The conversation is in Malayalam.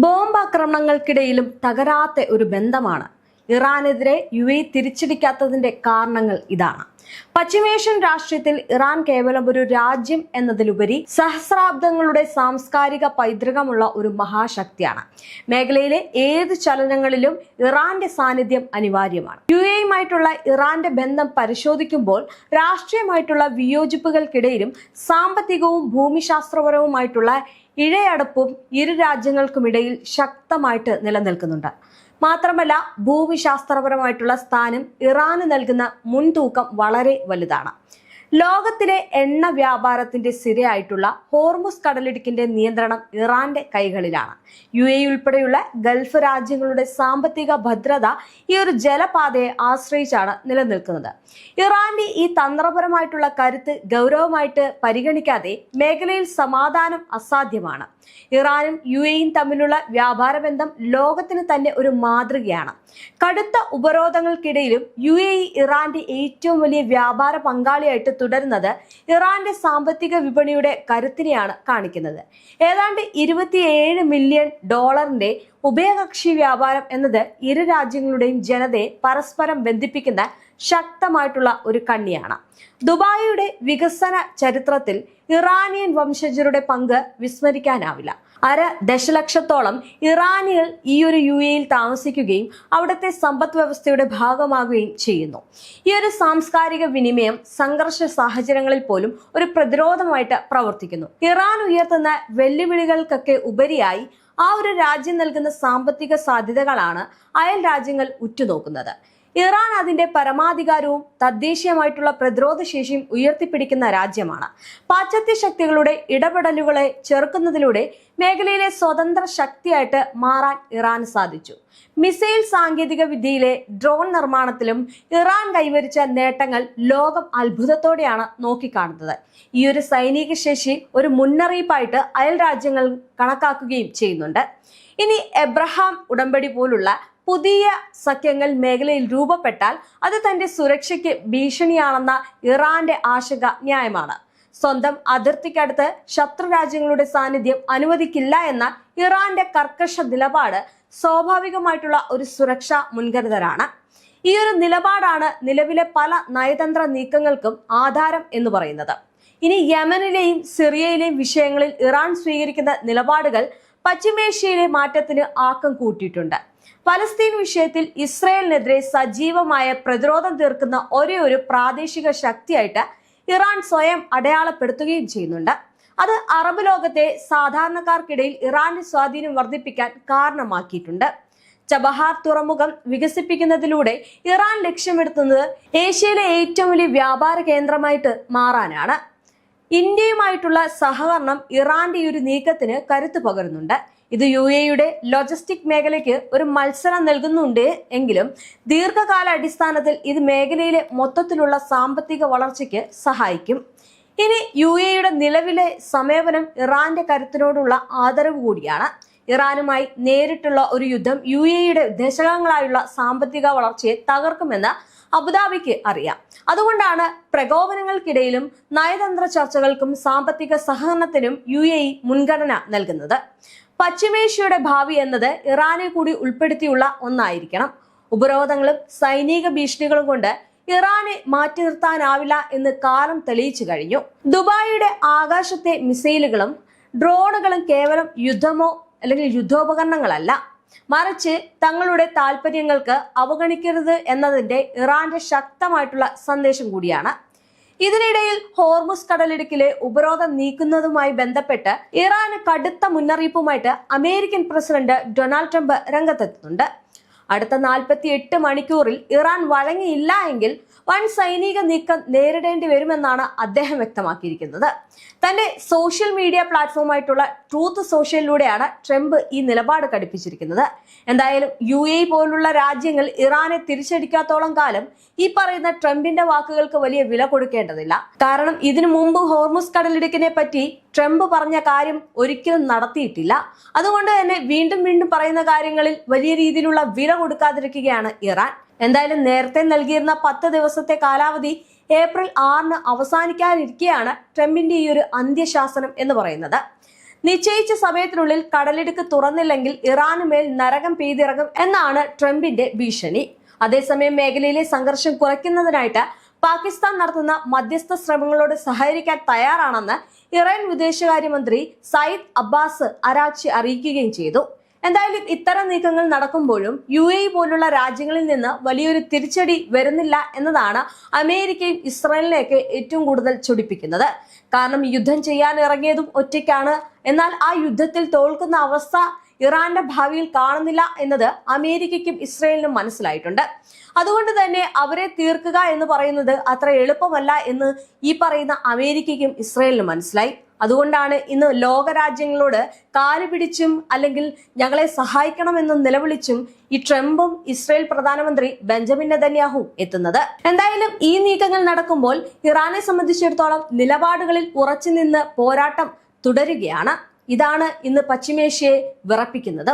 ബോംബാക്രമണങ്ങൾക്കിടയിലും തകരാത്ത ഒരു ബന്ധമാണ്. ഇറാനെതിരെ UAE തിരിച്ചടിക്കാത്തതിന്റെ കാരണങ്ങൾ ഇതാണ്. പശ്ചിമേഷ്യൻ രാഷ്ട്രീയത്തിൽ ഇറാൻ കേവലം ഒരു രാജ്യം എന്നതിലുപരി സഹസ്രാബ്ദങ്ങളുടെ സാംസ്കാരിക പൈതൃകമുള്ള ഒരു മഹാശക്തിയാണ്. മേഖലയിലെ ഏത് ചലനങ്ങളിലും ഇറാന്റെ സാന്നിധ്യം അനിവാര്യമാണ്. UAEയുമായിട്ടുള്ള ഇറാന്റെ ബന്ധം പരിശോധിക്കുമ്പോൾ രാഷ്ട്രീയമായിട്ടുള്ള വിയോജിപ്പുകൾക്കിടയിലും സാമ്പത്തികവും ഭൂമിശാസ്ത്രപരവുമായിട്ടുള്ള ഇഴയടപ്പും ഇരു രാജ്യങ്ങൾക്കുമിടയിൽ ശക്തമായിട്ട് നിലനിൽക്കുന്നുണ്ട്. മാത്രമല്ല, ഭൂമിശാസ്ത്രപരമായിട്ടുള്ള സ്ഥാനം ഇറാന് നൽകുന്ന മുൻതൂക്കം വളരെ വലുതാണ്. ലോകത്തിലെ എണ്ണ വ്യാപാരത്തിന്റെ സിരയായിട്ടുള്ള ഹോർമുസ് കടലിടുക്കിന്റെ നിയന്ത്രണം ഇറാന്റെ കൈകളിലാണ്. UAE ഉൾപ്പെടെയുള്ള ഗൾഫ് രാജ്യങ്ങളുടെ സാമ്പത്തിക ഭദ്രത ഈ ഒരു ജലപാതയെ ആശ്രയിച്ചാണ് നിലനിൽക്കുന്നത്. ഇറാന്റെ ഈ തന്ത്രപരമായിട്ടുള്ള കരുത്ത് ഗൗരവമായിട്ട് പരിഗണിക്കാതെ മേഖലയിൽ സമാധാനം അസാധ്യമാണ്. ഇറാനും UAEയും തമ്മിലുള്ള വ്യാപാര ബന്ധം ലോകത്തിന് തന്നെ ഒരു മാതൃകയാണ്. കടുത്ത ഉപരോധങ്ങൾക്കിടയിലും UAE ഇറാന്റെ ഏറ്റവും വലിയ വ്യാപാര പങ്കാളിയായിട്ട് തുടരുന്നത് ഇറാന്റെ സാമ്പത്തിക വിപണിയുടെ കരുത്തിനെയാണ് കാണിക്കുന്നത്. ഏതാണ്ട് $27 മില്യൺ ഉഭയകക്ഷി വ്യാപാരം എന്നത് ഇരു രാജ്യങ്ങളുടെയും ജനതയെ പരസ്പരം ബന്ധിപ്പിക്കുന്ന ശക്തമായിട്ടുള്ള ഒരു കണ്ണിയാണ്. ദുബായിയുടെ വികസന ചരിത്രത്തിൽ ഇറാനിയൻ വംശജരുടെ പങ്ക് വിസ്മരിക്കാനാവില്ല. 1.5 ദശലക്ഷത്തോളം ഇറാനികൾ ഈ ഒരു UAEയിൽ താമസിക്കുകയും അവിടുത്തെ സമ്പദ് വ്യവസ്ഥയുടെ ഭാഗമാകുകയും ചെയ്യുന്നു. ഈ ഒരു സാംസ്കാരിക വിനിമയം സംഘർഷ സാഹചര്യങ്ങളിൽ പോലും ഒരു പ്രതിരോധമായിട്ട് പ്രവർത്തിക്കുന്നു. ഇറാൻ ഉയർത്തുന്ന വെല്ലുവിളികൾക്കൊക്കെ ഉപരിയായി ആ ഒരു രാജ്യം നൽകുന്ന സാമ്പത്തിക സാധ്യതകളാണ് അയൽ രാജ്യങ്ങൾ ഉറ്റുനോക്കുന്നത്. ഇറാൻ അതിന്റെ പരമാധികാരവും തദ്ദേശീയമായിട്ടുള്ള പ്രതിരോധ ശേഷിയും ഉയർത്തിപ്പിടിക്കുന്ന രാജ്യമാണ്. പാശ്ചാത്യ ശക്തികളുടെ ഇടപെടലുകളെ ചെറുക്കുന്നതിലൂടെ മേഖലയിലെ സ്വതന്ത്ര ശക്തിയായിട്ട് മാറാൻ ഇറാന് സാധിച്ചു. മിസൈൽ സാങ്കേതിക വിദ്യയിലെ ഡ്രോൺ നിർമ്മാണത്തിലും ഇറാൻ കൈവരിച്ച നേട്ടങ്ങൾ ലോകം അത്ഭുതത്തോടെയാണ് നോക്കിക്കാണുന്നത്. ഈ ഒരു സൈനിക ശേഷി ഒരു മുന്നറിയിപ്പായിട്ട് അയൽ രാജ്യങ്ങൾ കണക്കാക്കുകയും ചെയ്യുന്നുണ്ട്. ഇനി എബ്രഹാം ഉടമ്പടി പോലുള്ള പുതിയ സഖ്യങ്ങൾ മേഖലയിൽ രൂപപ്പെട്ടാൽ അത് തന്റെ സുരക്ഷയ്ക്ക് ഭീഷണിയാണെന്ന ഇറാന്റെ ആശങ്ക ന്യായമാണ്. സ്വന്തം അതിർത്തിക്കടുത്ത് ശത്രു രാജ്യങ്ങളുടെ സാന്നിധ്യം അനുവദിക്കില്ല എന്ന ഇറാന്റെ കർക്കശ നിലപാട് സ്വാഭാവികമായിട്ടുള്ള ഒരു സുരക്ഷാ മുൻകരുതലാണ്. ഈ ഒരു നിലപാടാണ് നിലവിലെ പല നയതന്ത്ര നീക്കങ്ങൾക്കും ആധാരം എന്ന് പറയുന്നത്. ഇനി യമനിലെയും സിറിയയിലെയും വിഷയങ്ങളിൽ ഇറാൻ സ്വീകരിക്കുന്ന നിലപാടുകൾ പശ്ചിമേഷ്യയിലെ മാറ്റത്തിന് ആക്കം കൂട്ടിയിട്ടുണ്ട്. പലസ്തീൻ വിഷയത്തിൽ ഇസ്രയേലിനെതിരെ സജീവമായ പ്രതിരോധം തീർക്കുന്ന ഒരേ ഒരു പ്രാദേശിക ശക്തിയായിട്ട് ഇറാൻ സ്വയം അടയാളപ്പെടുത്തുകയും ചെയ്യുന്നുണ്ട്. അത് അറബ് ലോകത്തെ സാധാരണക്കാർക്കിടയിൽ ഇറാന്റെ സ്വാധീനം വർദ്ധിപ്പിക്കാൻ കാരണമാക്കിയിട്ടുണ്ട്. ചബഹാർ തുറമുഖം വികസിപ്പിക്കുന്നതിലൂടെ ഇറാൻ ലക്ഷ്യമിടുന്നത് ഏഷ്യയിലെ ഏറ്റവും വലിയ വ്യാപാര കേന്ദ്രമായിട്ട് മാറാനാണ്. ഇന്ത്യയുമായിട്ടുള്ള സഹകരണം ഇറാന്റെ ഈ ഒരു നീക്കത്തിന് കരുത്ത് പകരുന്നുണ്ട്. ഇത് UAEയുടെ ലോജിസ്റ്റിക് മേഖലയ്ക്ക് ഒരു മത്സരം നൽകുന്നുണ്ട് എങ്കിലും ദീർഘകാല അടിസ്ഥാനത്തിൽ ഇത് മേഖലയിലെ മൊത്തത്തിലുള്ള സാമ്പത്തിക വളർച്ചയ്ക്ക് സഹായിക്കും. ഇനി UAEയുടെ നിലവിലെ സമീപനം ഇറാന്റെ കരുത്തിനോടുള്ള ആദരവ് കൂടിയാണ്. ഇറാനുമായി നേരിട്ടുള്ള ഒരു യുദ്ധം UAEയുടെ ദശകങ്ങളായുള്ള സാമ്പത്തിക വളർച്ചയെ തകർക്കുമെന്ന് അബുദാബിക്ക് അറിയാം. അതുകൊണ്ടാണ് പ്രകോപനങ്ങൾക്കിടയിലും നയതന്ത്ര ചർച്ചകൾക്കും സാമ്പത്തിക സഹകരണത്തിനും UAE മുൻഗണന നൽകുന്നത്. പശ്ചിമേഷ്യയുടെ ഭാവി എന്നത് ഇറാനെ കൂടി ഉൾപ്പെടുത്തിയുള്ള ഒന്നായിരിക്കണം. ഉപരോധങ്ങളും സൈനിക ഭീഷണികളും കൊണ്ട് ഇറാനെ മാറ്റി നിർത്താനാവില്ല എന്ന് കാലം തെളിയിച്ചു കഴിഞ്ഞു. ദുബായിയുടെ ആകാശത്തെ മിസൈലുകളും ഡ്രോണുകളും കേവലം യുദ്ധമോ അല്ലെങ്കിൽ യുദ്ധോപകരണങ്ങളല്ല, മറിച്ച് തങ്ങളുടെ താല്പര്യങ്ങൾക്ക് അവഗണിക്കരുത് എന്നതിന്റെ ഇറാന്റെ ശക്തമായിട്ടുള്ള സന്ദേശം കൂടിയാണ്. ഇതിനിടയിൽ ഹോർമുസ് കടലിടുക്കിലെ ഉപരോധം നീക്കുന്നതുമായി ബന്ധപ്പെട്ട് ഇറാന് കടുത്ത മുന്നറിയിപ്പുമായിട്ട് അമേരിക്കൻ പ്രസിഡന്റ് ഡൊണാൾഡ് ട്രംപ് രംഗത്തെത്തുന്നുണ്ട്. അടുത്ത 48 മണിക്കൂറിൽ ഇറാൻ വഴങ്ങിയില്ല എങ്കിൽ വൻ സൈനിക നീക്കം നേരിടേണ്ടി വരുമെന്നാണ് അദ്ദേഹം വ്യക്തമാക്കിയിരിക്കുന്നത്. തന്റെ സോഷ്യൽ മീഡിയ പ്ലാറ്റ്ഫോമായിട്ടുള്ള ട്രൂത്ത് സോഷ്യലിലൂടെയാണ് ട്രംപ് ഈ നിലപാട് ഘടിപ്പിച്ചിരിക്കുന്നത്. എന്തായാലും UAE പോലുള്ള രാജ്യങ്ങൾ ഇറാനെ തിരിച്ചടിക്കാത്തോളം കാലം ഈ പറയുന്ന ട്രംപിന്റെ വാക്കുകൾക്ക് വലിയ വില കൊടുക്കേണ്ടതില്ല. കാരണം ഇതിനു മുമ്പ് ഹോർമുസ് കടലിടുക്കിനെ പറ്റി ട്രംപ് പറഞ്ഞ കാര്യം ഒരിക്കലും നടത്തിയിട്ടില്ല. അതുകൊണ്ട് തന്നെ വീണ്ടും വീണ്ടും പറയുന്ന കാര്യങ്ങളിൽ വലിയ രീതിയിലുള്ള വില കൊടുക്കാതിരിക്കുകയാണ് ഇറാൻ. എന്തായാലും നേരത്തെ നൽകിയിരുന്ന 10 ദിവസത്തെ കാലാവധി ഏപ്രിൽ 6 അവസാനിക്കാനിരിക്കെയാണ് ട്രംപിന്റെ ഈ ഒരു അന്ത്യശാസനം എന്ന് പറയുന്നത്. നിശ്ചയിച്ച സമയത്തിനുള്ളിൽ കടലിടുക്ക് തുറന്നില്ലെങ്കിൽ ഇറാന് മേൽ നരകം പെയ്തിറങ്ങും എന്നാണ് ട്രംപിന്റെ ഭീഷണി. അതേസമയം മേഖലയിലെ സംഘർഷം കുറയ്ക്കുന്നതിനായിട്ട് പാകിസ്ഥാൻ നടത്തുന്ന മധ്യസ്ഥ ശ്രമങ്ങളോട് സഹകരിക്കാൻ തയ്യാറാണെന്ന് ഇറാൻ വിദേശകാര്യമന്ത്രി സയ്യിദ് അബ്ബാസ് അരാഗ്ചി അറിയിക്കുകയും ചെയ്തു. എന്തായാലും ഇത്തരം നീക്കങ്ങൾ നടക്കുമ്പോഴും UAE പോലുള്ള രാജ്യങ്ങളിൽ നിന്ന് വലിയൊരു തിരിച്ചടി വരുന്നില്ല എന്നതാണ് അമേരിക്കയും ഇസ്രായേലിനെയൊക്കെ ഏറ്റവും കൂടുതൽ ചൊടിപ്പിക്കുന്നത്. കാരണം യുദ്ധം ചെയ്യാൻ ഇറങ്ങിയതും ഒറ്റയ്ക്കാണ്. എന്നാൽ ആ യുദ്ധത്തിൽ തോൽക്കുന്ന അവസ്ഥ ഇറാന്റെ ഭാവിയിൽ കാണുന്നില്ല എന്നത് അമേരിക്കയ്ക്കും ഇസ്രായേലിനും മനസ്സിലായിട്ടുണ്ട്. അതുകൊണ്ട് തന്നെ അവരെ തീർക്കുക എന്ന് പറയുന്നത് അത്ര എളുപ്പമല്ല എന്ന് ഈ പറയുന്ന അമേരിക്കയ്ക്കും ഇസ്രായേലിനും മനസ്സിലായി. അതുകൊണ്ടാണ് ഇന്ന് ലോകരാജ്യങ്ങളോട് കാല് പിടിച്ചും അല്ലെങ്കിൽ ഞങ്ങളെ സഹായിക്കണമെന്ന് നിലവിളിച്ചും ഈ ട്രംപും ഇസ്രായേൽ പ്രധാനമന്ത്രി ബെഞ്ചമിൻ നെതന്യാഹു എത്തുന്നത്. എന്തായാലും ഈ നീക്കങ്ങൾ നടക്കുമ്പോൾ ഇറാനെ സംബന്ധിച്ചിടത്തോളം നിലപാടുകളിൽ ഉറച്ചു നിന്ന് പോരാട്ടം തുടരുകയാണ്. ഇതാണ് ഇന്ന് പശ്ചിമേഷ്യയെ വിറപ്പിക്കുന്നത്.